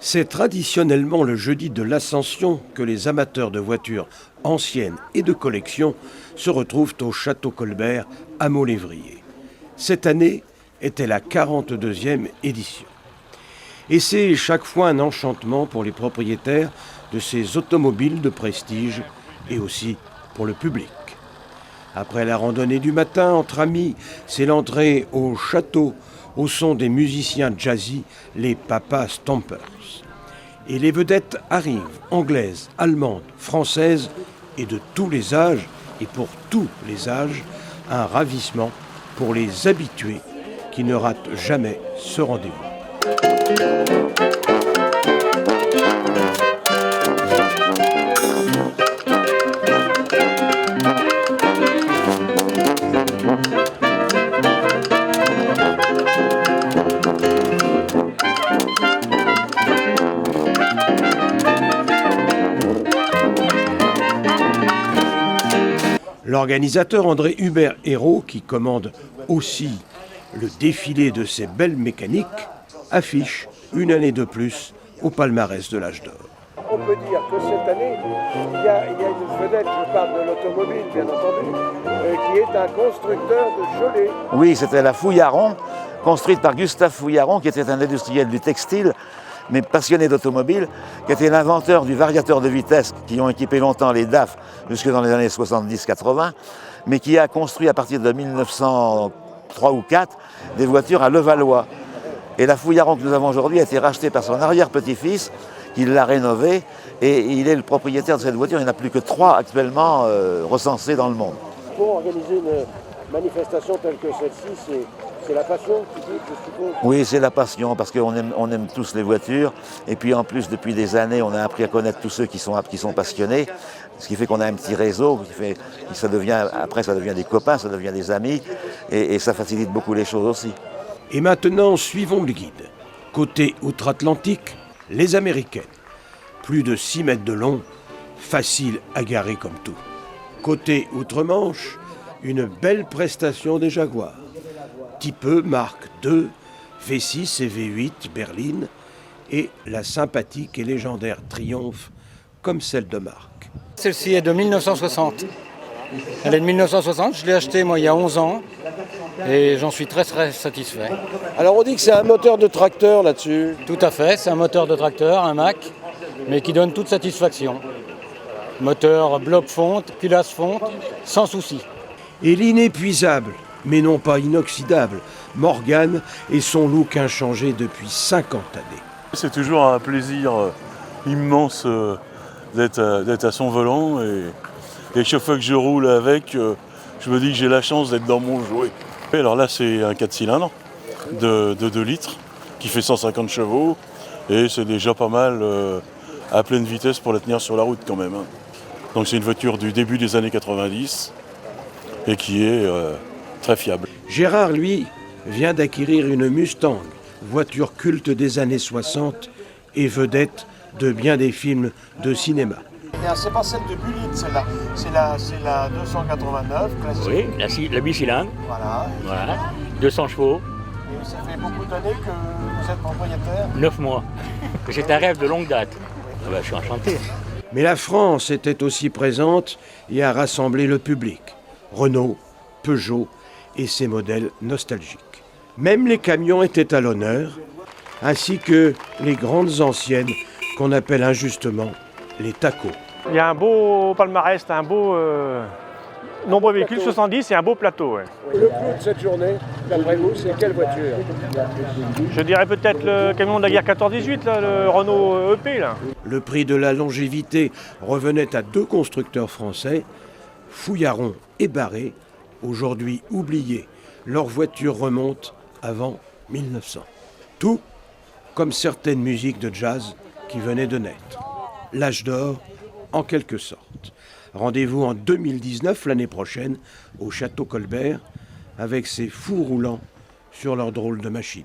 C'est traditionnellement le jeudi de l'Ascension que les amateurs de voitures anciennes et de collection se retrouvent au Château Colbert à Mont-Lévrier. Cette année était la 42e édition. Et c'est chaque fois un enchantement pour les propriétaires de ces automobiles de prestige et aussi pour le public. Après la randonnée du matin entre amis, c'est l'entrée au château au son des musiciens jazzy, les Papa Stompers. Et les vedettes arrivent, anglaises, allemandes, françaises et de tous les âges, et pour tous les âges, un ravissement pour les habitués qui ne ratent jamais ce rendez-vous. L'organisateur André Hubert Hérault, qui commande aussi le défilé de ces belles mécaniques, affiche une année de plus au palmarès de l'âge d'or. On peut dire que cette année, il y a une vedette, je parle de l'automobile bien entendu, qui est un constructeur de Cholet. Oui, c'était la Fouillaron, construite par Gustave Fouillaron, qui était un industriel du textile, mais passionné d'automobile, qui était l'inventeur du variateur de vitesse qui ont équipé longtemps les DAF jusque dans les années 70-80, mais qui a construit à partir de 1903 ou 4 des voitures à Levallois. Et la Fouillaron que nous avons aujourd'hui a été rachetée par son arrière-petit-fils, qui l'a rénovée, et il est le propriétaire de cette voiture. Il n'y en a plus que 3 actuellement recensées dans le monde. Pour organiser une manifestation telle que celle-ci, c'est la passion, je suppose. Oui, c'est la passion, parce qu'on aime tous les voitures. Et puis en plus, depuis des années, on a appris à connaître tous ceux qui sont passionnés. Ce qui fait qu'on a un petit réseau, après ça devient des copains, ça devient des amis. Et ça facilite beaucoup les choses aussi. Et maintenant, suivons le guide. Côté outre-Atlantique, les Américaines. Plus de 6 mètres de long, facile à garer comme tout. Côté outre-Manche, une belle prestation des Jaguars. Type E, Mark II, V6 et V8 berline, et la sympathique et légendaire Triumph, comme celle de Mark. Celle-ci est de 1960. Elle est de 1960, je l'ai achetée moi il y a 11 ans, et j'en suis très très satisfait. Alors on dit que c'est un moteur de tracteur là-dessus. Tout à fait, c'est un moteur de tracteur, un Mac, mais qui donne toute satisfaction. Moteur bloc fonte, culasse fonte, sans souci. Et l'inépuisable, mais non pas inoxydable, Morgan et son look inchangé depuis 50 années. C'est toujours un plaisir immense d'être à son volant et chaque fois que je roule avec, je me dis que j'ai la chance d'être dans mon jouet. Et alors là, c'est un 4 cylindres de 2 litres qui fait 150 chevaux et c'est déjà pas mal à pleine vitesse pour la tenir sur la route quand même. Donc c'est une voiture du début des années 90 et qui est très fiable. Gérard, lui, vient d'acquérir une Mustang, voiture culte des années 60 et vedette de bien des films de cinéma. C'est pas celle de Bullitt, celle-là. C'est la 289, classique. Oui, la bicylindre. Voilà. 200 chevaux. Et ça fait beaucoup d'années que vous êtes propriétaire. 9 mois. C'est un rêve de longue date. Je suis enchanté. Mais la France était aussi présente et a rassemblé le public. Renault, Peugeot et ses modèles nostalgiques. Même les camions étaient à l'honneur, ainsi que les grandes anciennes qu'on appelle injustement les tacos. Il y a un beau palmarès, un beau nombreux véhicules, 70 et un beau plateau. Ouais. Le clou de cette journée, d'après vous, c'est quelle voiture? Je dirais peut-être le camion de la guerre 14-18, là, le Renault EP. Là. Le prix de la longévité revenait à 2 constructeurs français, Fouillaron et Barré, aujourd'hui oubliés. Leurs voitures remontent avant 1900. Tout comme certaines musiques de jazz qui venaient de naître. L'âge d'or, en quelque sorte. Rendez-vous en 2019, l'année prochaine, au Château Colbert, avec ces fous roulants sur leur drôle de machine.